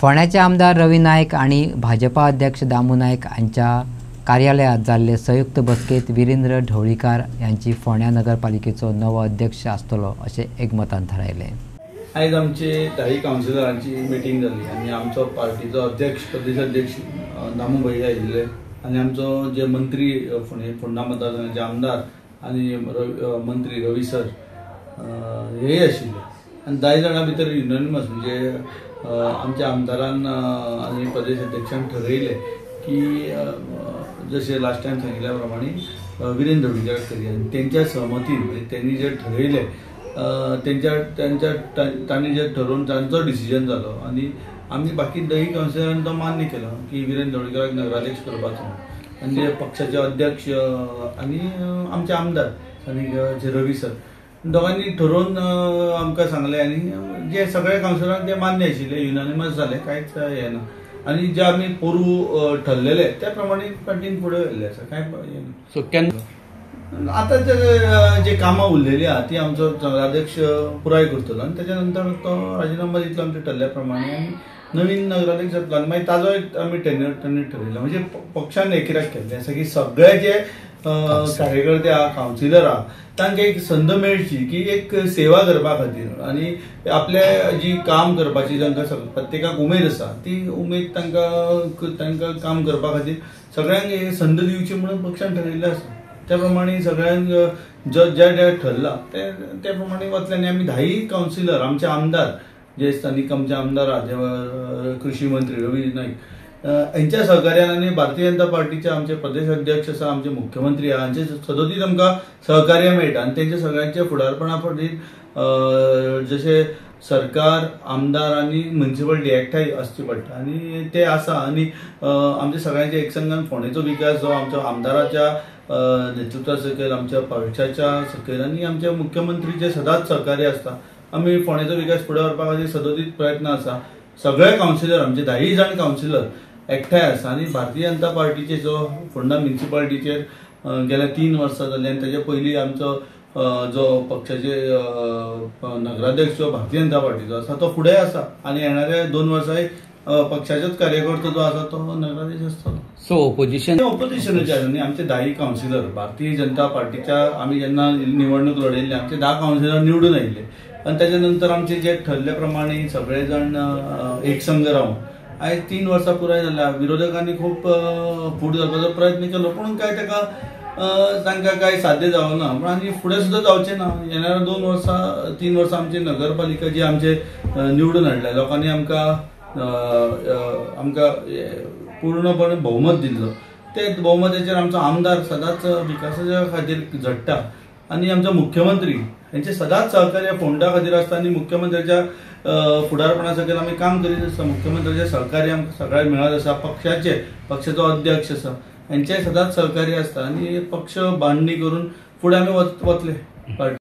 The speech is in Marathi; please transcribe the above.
फोंड्याचे आमदार रवी नायक आणि भाजपा अध्यक्ष दामू नायक यांच्या कार्यालयात जाल्ले संयुक्त बसकेत वीरेंद्र ढवळीकर यांची फोंड्या नगरपालिकेचो नवो अध्यक्ष आसतलो अशें एकमतान थारायलें। आज आमचे 10 काउन्सिलरांची मिटींग जाली आणि आमचो पार्टीचो अध्यक्ष प्रदेशाध्यक्ष दामू भैया आयिल्ले आणि आमचो जे मंत्री फोंडा मतदारसंघाचे आमदार आणि मंत्री रवी सर हे आशिल्ले आणि 10 जाणां भितर युनानिमस म्हणजे आमच्या आमदारान आणि प्रदेशाध्यक्षान ठरयले की जसे लास्ट टाइम सांगितल्या प्रमाणे वीरेंद्र ढवळीकर करी आणि त्यांच्या सहमतीन म्हणजे त्यांनी जे ठरयले त्यांनी जे ठरवून त्यांचो डिसिजन जालो आणि आम्ही बाकी 10 काउन्सिलरांनी तो मान्य केलो की वीरेंद्र ढवळीकराक नगराध्यक्ष करपाचो आणि जे पक्षाचे अध्यक्ष आणि आमचे आमदार आणि जे रवी सर दोघांनी ठरवून आमकां सांगले आणि जे सगळे काउन्सिलरांक ते मान्य आशिल्ले युनानिमस जाले कांयच हे ना आणि जे आम्ही पोरू ठरलेले त्या प्रमाणे कंटिन्यू फुडें व्हेल्ले आसा काय सो केन्ना आता जे कामां उरलेली आहा ती आमचो नगराध्यक्ष पुराय करतलो आणि त्याच्या नंतर तो राजीनामा दितलो आमच्या ठरल्या प्रमाणे आणि नवीन नगराध्यक्ष जातलो आणि मागीर ताजो आमी टेन्यूर ठरयलो म्हणजे पक्षान हे कित्याक केल्लें आसा की सगळे जे कार्यकर्ते आहा काउन्सिलर आहा तांकां एक संद मेळची की एक सेवा करपा खातीर आणि आपले जी काम करपाची जांकां प्रत्येकाक उमेद आसा ती उमेद तांकां काम करपा खातीर सगळ्यांक हे संद दिवची म्हणून पक्षान ठरयिल्लें आसा। त्या प्रमाणे सगळ्यांक जे ठरला त्या प्रमाणे वतले आणि आमी 10 काउन्सिलर आमचे आमदार जे स्थानिक आमचे आमदार आहा जे कृषी मंत्री रवी नायक यांच्या सहकार्यान आणि भारतीय जनता पार्टीचे आमचे प्रदेश अध्यक्ष आसा आमचे मुख्यमंत्री आहा हांचे सदोदीत आमकां सहकार्य मेळटा आणि तेंच्या सगळ्यांच्या फुडारपणा खातीर जशे सरकार आमदार आणि म्युनिसिपालिटी एकठांय आसची पडटा आणि ते आसा आणि आमच्या सगळ्यांच्या एकसंघान फोंडेचो विकास जो आमच्या आमदाराच्या नेतृत्वा सकयल आमच्या पक्षाच्या सकयल आणि आमच्या मुख्यमंत्रीचे सदांच सहकार्य आसता। आमी फोंडेचो विकास फुडें व्हरपा खातीर सदोदीत प्रयत्न आसा। सगळे काउन्सिलर आमचे 10 जाण काउन्सिलर एकठांय आसा आणि भारतीय जनता पार्टीचे जो फोंडा म्युनिसिपालिटीचेर गेल्या 3 वर्सां जाली आणि ताचे पयलीं आमचो जो पक्षाचे नगराध्यक्ष जो भारतीय जनता पार्टीचो आसा तो फुडें आसा आणि येणाऱ्या 2 वर्सांय पक्षाचोच कार्यकर्तो जो आसा तो नगराध्यक्ष आसतलो। सो ओपोजिशनाचे आनी आमचे 10 काउन्सिलर भारतीय जनता पार्टीच्या आमी जेन्ना निवडणूक लढयल्ली आमचे 10 काउन्सिलर निवडून आयिल्ले आणि त्याच्या नंतर आमचे जे ठरल्या प्रमाणे सगळे जण एकसंघ रावन आयज 3 वर्सां पुराय जाल्या। विरोधकांनी खूप फूट घालपाचो प्रयत्न केलो पण काय तांकां काय साध्य जावना पण आनी फुडें सुद्दां जावचें ना। येणाऱ्या 3 वर्सां आमची नगरपालिका जी आमचे निवडून हाडल्या लोकांनी आमकां पूर्णपणे बहुमत दिल्लो ते बहुमताचेर आमचो आमदार सदांच विकासाच्या खातीर झडटा आणि आमचो मुख्यमंत्री यांचे सदांच सहकार्य फोंडा खातीर आसता आणि मुख्यमंत्र्याच्या फुडारपणा सकयल आमी काम करीत आसता। मुख्यमंत्र्याचे सहकार्य आमकां सगळ्यांक मेळत आसा। पक्षाचो अध्यक्ष आसा यांचे सदांच सहकार्य आसता आणि पक्ष बांधणी करून फुडें आमी वतले।